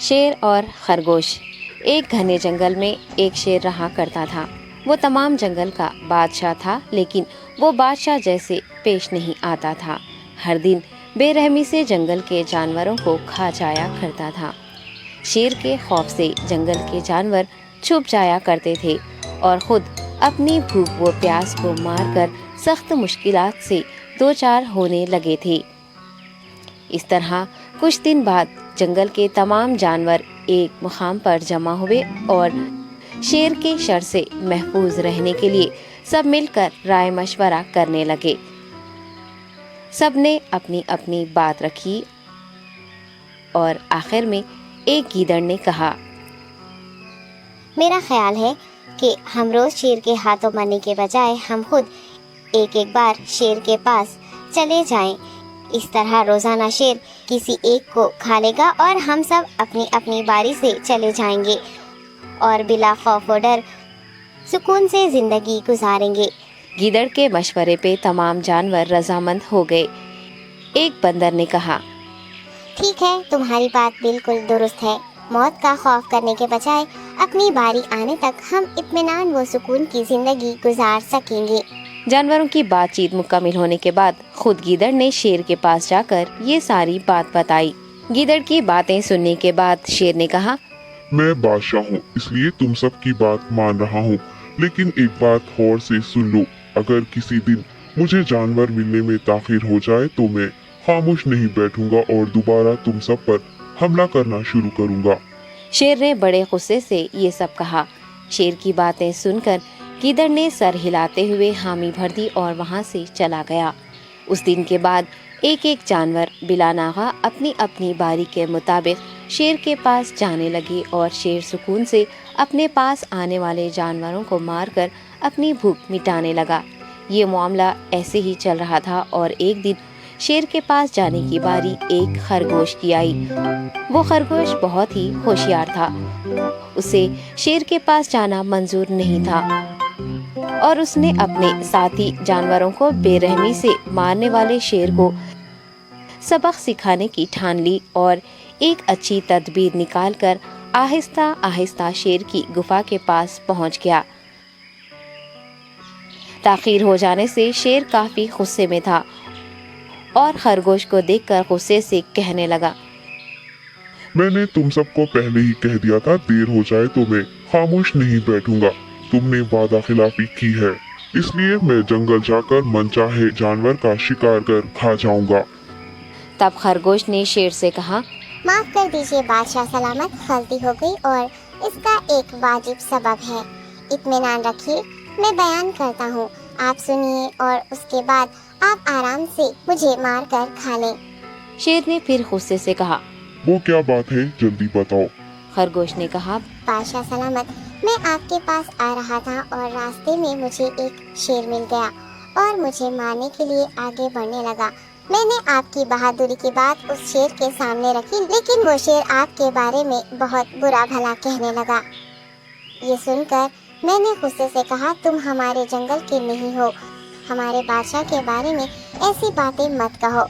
शेर और खरगोश। एक घने जंगल में एक शेर रहा करता था। वो तमाम जंगल का बादशाह था, लेकिन वो बादशाह जैसे पेश नहीं आता था। हर दिन बेरहमी से जंगल के जानवरों को खा जाया करता था। शेर के खौफ से जंगल के जानवर छुप जाया करते थे और खुद अपनी भूख व प्यास को मारकर सख्त मुश्किलात से दो चार होने लगे थे। इस तरह कुछ दिन बाद जंगल के तमाम जानवर एक मुकाम पर जमा हुए और शेर के शर से महफूज रहने के लिए सब मिलकर राय मशवरा करने लगे। सबने अपनी अपनी बात रखी और आखिर में एक गीदड़ ने कहा, मेरा ख्याल है कि हम रोज शेर के हाथों मरने के बजाय हम खुद एक एक बार शेर के पास चले जाएं। इस तरह रोजाना शेर किसी एक को खा लेगा और हम सब अपनी अपनी बारी से चले जाएंगे और बिला खौफ व डर सुकून से जिंदगी गुजारेंगे। गीदड़ के मशवरे पे तमाम जानवर रजामंद हो गए। एक बंदर ने कहा, ठीक है, तुम्हारी बात बिल्कुल दुरुस्त है। मौत का खौफ करने के बजाय अपनी बारी आने तक हम इत्मीनान व सुकून की जिंदगी गुजार सकेंगे। जानवरों की बातचीत मुकम्मल होने के बाद खुद गीदड़ ने शेर के पास जाकर ये सारी बात बताई। गीदड़ की बातें सुनने के बाद शेर ने कहा, मैं बादशाह हूँ, इसलिए तुम सब की बात मान रहा हूँ, लेकिन एक बात गौर से सुन लो। अगर किसी दिन मुझे जानवर मिलने में ताखिर हो जाए तो मैं खामोश नहीं बैठूंगा और दोबारा तुम सब पर हमला करना शुरू करूंगा। शेर ने बड़े गुस्से से ये सब कहा। शेर की बातें सुनकर गीदड़ ने सर हिलाते हुए हामी भर दी और वहाँ से चला गया। उस दिन के बाद एक एक जानवर बिला नागा अपनी अपनी बारी के मुताबिक शेर के पास जाने लगे और शेर सुकून से अपने पास आने वाले जानवरों को मारकर अपनी भूख मिटाने लगा। ये मामला ऐसे ही चल रहा था और एक दिन शेर के पास जाने की बारी एक खरगोश की आई। वो खरगोश बहुत ही होशियार था। उसे शेर के पास जाना मंजूर नहीं था और उसने अपने साथी जानवरों को बेरहमी से मारने वाले शेर को सबक सिखाने की ठान ली और एक अच्छी तदबीर निकालकर आहिस्ता आहिस्ता शेर की गुफा के पास पहुंच गया। ताखीर हो जाने से शेर काफी गुस्से में था और खरगोश को देखकर गुस्से से कहने लगा, मैंने तुम सबको पहले ही कह दिया था, देर हो जाए तो मैं खामोश नहीं बैठूंगा। तुमने वादा खिलाफी की है, इसलिए मैं जंगल जाकर मनचाहे जानवर का शिकार कर खा जाऊंगा। तब खरगोश ने शेर से कहा, माफ कर दीजिए बादशाह सलामत, गलती हो गई और इसका एक वाजिब सबब है। इत्मीनान रखिए, मैं बयान करता हूँ, आप सुनिए और उसके बाद आप आराम से मुझे मार कर खा लें। शेर ने फिर गुस्से से कहा, वो क्या बात है, जल्दी बताओ। खरगोश ने कहा, बादशाह सलामत, मैं आपके पास आ रहा था और रास्ते में मुझे एक शेर मिल गया और मुझे मारने के लिए आगे बढ़ने लगा। मैंने आपकी बहादुरी की बात उस शेर के सामने रखी, लेकिन वो शेर आपके बारे में बहुत बुरा भला कहने लगा। ये सुनकर मैंने गुस्से से कहा, तुम हमारे जंगल के नहीं हो, हमारे बादशाह के बारे में ऐसी बातें मत कहो।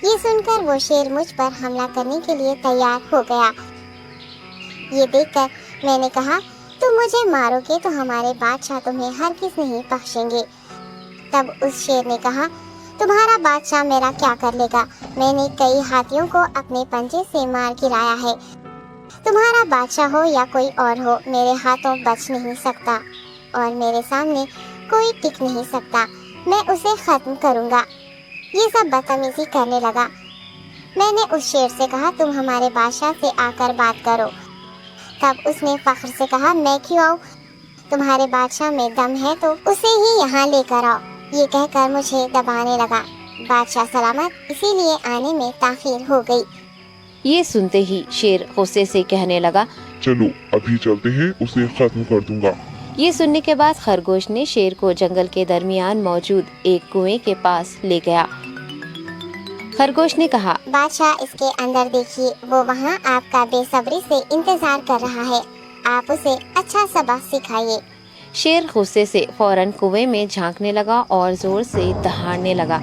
ये सुनकर वो शेर मुझ पर हमला करने के लिए तैयार हो गया। ये देखकर मैंने कहा, तुम मुझे मारोगे तो हमारे बादशाह तुम्हें हरगिज़ नहीं बख्शेंगे। तब उस शेर ने कहा, तुम्हारा बादशाह मेरा क्या कर लेगा? मैंने कई हाथियों को अपने पंजे से मार गिराया है। तुम्हारा बादशाह हो या कोई और हो, मेरे हाथों बच नहीं सकता और मेरे सामने कोई टिक नहीं सकता। मैं उसे खत्म करूंगा। ये सब बदतमीजी करने लगा। मैंने उस शेर से कहा, तुम हमारे बादशाह से आकर बात करो। तब उसने फख्र से कहा, मैं क्यों आऊँ? तुम्हारे बादशाह में दम है तो उसे ही यहाँ लेकर आओ। ये कहकर मुझे दबाने लगा। बादशाह सलामत, इसीलिए आने में ताखीर हो गई। ये सुनते ही शेर गुस्से से कहने लगा, चलो अभी चलते हैं, उसे खत्म कर दूंगा। ये सुनने के बाद खरगोश ने शेर को जंगल के दरमियान मौजूद एक कुएं के पास ले गया। खरगोश ने कहा, बादशाह, इसके अंदर देखिए, वो वहाँ आपका बेसब्री से इंतजार कर रहा है। आप उसे अच्छा सबक सिखाइए। शेर गुस्से से फौरन कुएं में झांकने लगा और जोर से दहाड़ने लगा।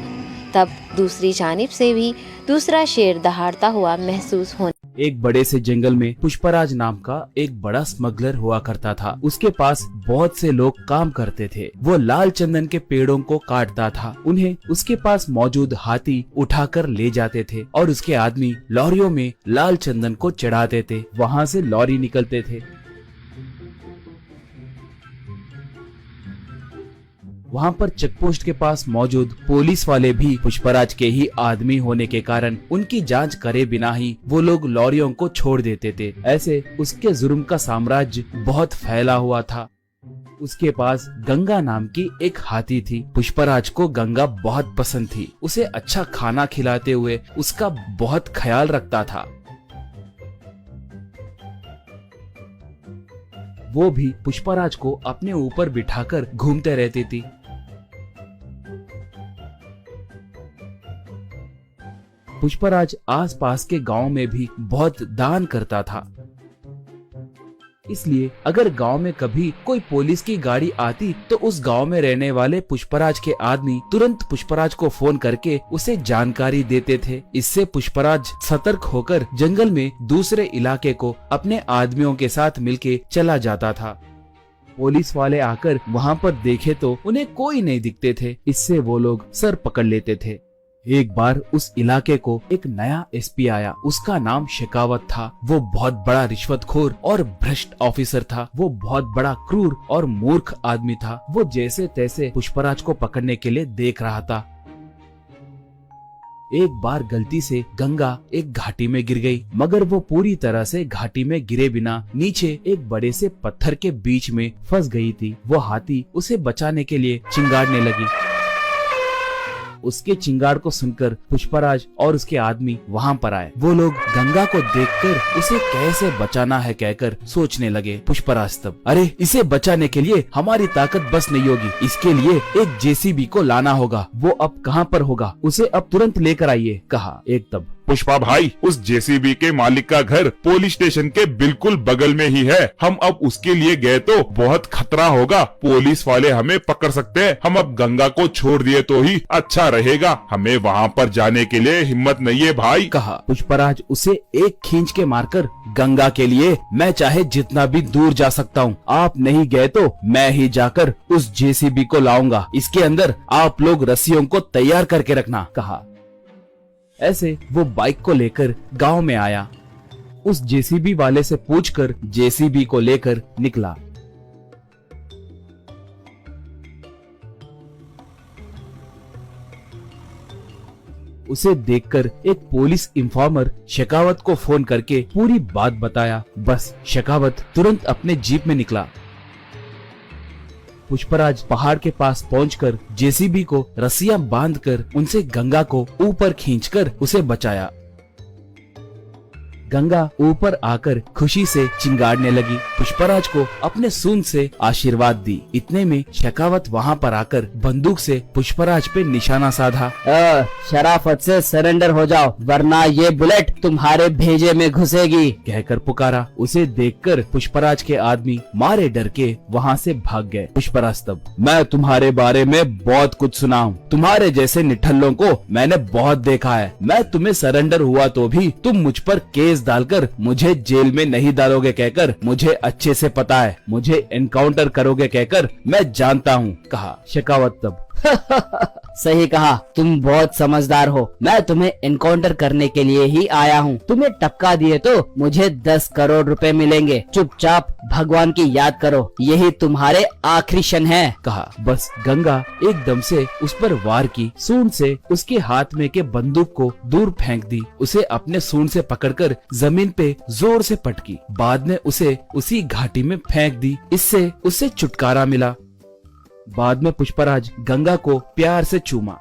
तब दूसरी जानिब से भी दूसरा शेर दहाड़ता हुआ महसूस होने एक बड़े से जंगल में पुष्पराज नाम का एक बड़ा स्मगलर हुआ करता था। उसके पास बहुत से लोग काम करते थे। वो लाल चंदन के पेड़ों को काटता था। उन्हें उसके पास मौजूद हाथी उठाकर ले जाते थे और उसके आदमी लॉरियों में लाल चंदन को चढ़ाते थे। वहाँ से लॉरी निकलते थे। वहाँ पर चेकपोस्ट के पास मौजूद पुलिस वाले भी पुष्पराज के ही आदमी होने के कारण उनकी जांच करे बिना ही वो लोग लॉरियों को छोड़ देते थे। ऐसे उसके जुर्म का साम्राज्य बहुत फैला हुआ था। उसके पास गंगा नाम की एक हाथी थी। पुष्पराज को गंगा बहुत पसंद थी। उसे अच्छा खाना खिलाते हुए उसका बहुत ख्याल रखता था। वो भी पुष्पराज को अपने ऊपर बिठाकर घूमते रहती थी। पुष्पराज आसपास के गांव में भी बहुत दान करता था। इसलिए अगर गांव में कभी कोई पुलिस की गाड़ी आती तो उस गांव में रहने वाले पुष्पराज के आदमी तुरंत पुष्पराज को फोन करके उसे जानकारी देते थे। इससे पुष्पराज सतर्क होकर जंगल में दूसरे इलाके को अपने आदमियों के साथ मिलके चला जाता था। पुलिस वाले आकर वहां पर देखे तो उन्हें कोई नहीं दिखते थे। इससे वो लोग सर पकड़ लेते थे। एक बार उस इलाके को एक नया एसपी आया। उसका नाम शेखावत था। वो बहुत बड़ा रिश्वतखोर और भ्रष्ट ऑफिसर था। वो बहुत बड़ा क्रूर और मूर्ख आदमी था। वो जैसे तैसे पुष्पराज को पकड़ने के लिए देख रहा था। एक बार गलती से गंगा एक घाटी में गिर गई, मगर वो पूरी तरह से घाटी में गिरे बिना नीचे एक बड़े से पत्थर के बीच में फंस गई थी। वो हाथी उसे बचाने के लिए चिंगाड़ने लगी। उसके चिंगाड़ को सुनकर पुष्पराज और उसके आदमी वहां पर आए। वो लोग गंगा को देखकर उसे कैसे बचाना है कहकर सोचने लगे। पुष्पराज तब, अरे इसे बचाने के लिए हमारी ताकत बस नहीं होगी। इसके लिए एक जेसीबी को लाना होगा। वो अब कहाँ पर होगा, उसे अब तुरंत लेकर आइए, कहा। एक तब, पुष्पा भाई, उस जेसीबी के मालिक का घर पुलिस स्टेशन के बिल्कुल बगल में ही है। हम अब उसके लिए गए तो बहुत खतरा होगा। पुलिस वाले हमें पकड़ सकते हैं। हम अब गंगा को छोड़ दिए तो ही अच्छा रहेगा। हमें वहाँ पर जाने के लिए हिम्मत नहीं है भाई, कहा। पुष्पराज उसे एक खींच के मारकर, गंगा के लिए मैं चाहे जितना भी दूर जा सकता हूँ। आप नहीं गए तो मैं ही जाकर उस जेसीबी को लाऊंगा। इसके अंदर आप लोग रस्सियों को तैयार करके रखना, कहा। ऐसे वो बाइक को लेकर गांव में आया। उस जेसीबी वाले से पूछकर जेसीबी को लेकर निकला। उसे देखकर एक पुलिस इंफॉर्मर शेखावत को फोन करके पूरी बात बताया। बस शेखावत तुरंत अपने जीप में निकला। पुष्पराज पहाड़ के पास पहुंचकर जेसीबी को रस्सियां बांधकर उनसे गंगा को ऊपर खींचकर उसे बचाया। गंगा ऊपर आकर खुशी से चिंगाड़ने लगी। पुष्पराज को अपने सूंड से आशीर्वाद दी। इतने में शेखावत वहां पर आकर बंदूक से पुष्पराज पे निशाना साधा। शराफत से सरेंडर हो जाओ, वरना ये बुलेट तुम्हारे भेजे में घुसेगी, कहकर पुकारा। उसे देखकर पुष्पराज के आदमी मारे डर के वहाँ से भाग गए। पुष्पराज तब, मैं तुम्हारे बारे में बहुत कुछ सुना हूँ। तुम्हारे जैसे निठल्लों को मैंने बहुत देखा है। मैं तुम्हें सरेंडर हुआ तो भी तुम मुझ पर केस डालकर मुझे जेल में नहीं डालोगे कहकर मुझे अच्छे से पता है। मुझे एनकाउंटर करोगे कहकर मैं जानता हूँ, कहा। शेखावत तब, सही कहा, तुम बहुत समझदार हो। मैं तुम्हें एनकाउंटर करने के लिए ही आया हूँ। तुम्हें टपका दिए तो मुझे 10 करोड़ रुपए मिलेंगे। चुपचाप भगवान की याद करो, यही तुम्हारे आखिरी क्षण है, कहा। बस गंगा एकदम से उस पर वार की। सूंड से उसके हाथ में के बंदूक को दूर फेंक दी। उसे अपने सूंड से पकड़कर जमीन पे जोर से पटकी। बाद में उसे उसी घाटी में फेंक दी। इससे उसे छुटकारा मिला। बाद में पुष्पराज गंगा को प्यार से चूमा।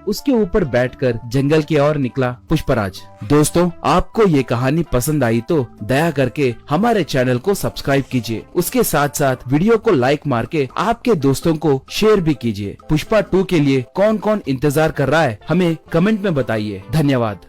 उसके ऊपर बैठकर जंगल की ओर निकला पुष्पराज। दोस्तों, आपको ये कहानी पसंद आई तो दया करके हमारे चैनल को सब्सक्राइब कीजिए। उसके साथ साथ वीडियो को लाइक मार के आपके दोस्तों को शेयर भी कीजिए। पुष्पा 2 के लिए कौन कौन इंतजार कर रहा है हमें कमेंट में बताइए। धन्यवाद।